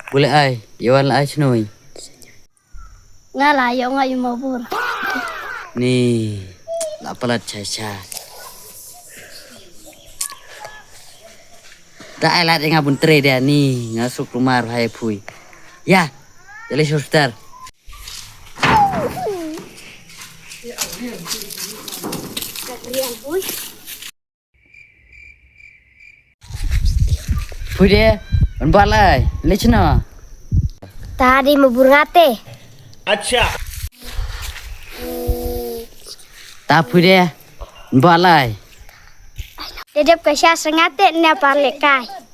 Boleh ai, yawan ai chnoi. Ngalah yo ngai mabur. Ni, la palat cha. Tak ai lat ngabun tre dia ni, ngasuk rumah hai pui. Ya, jadi suster. Pui dia, balai, lechna. Tadi mabur ngate. अच्छा Tapi dia balai. Dedep ke sia sengate ne parlekai.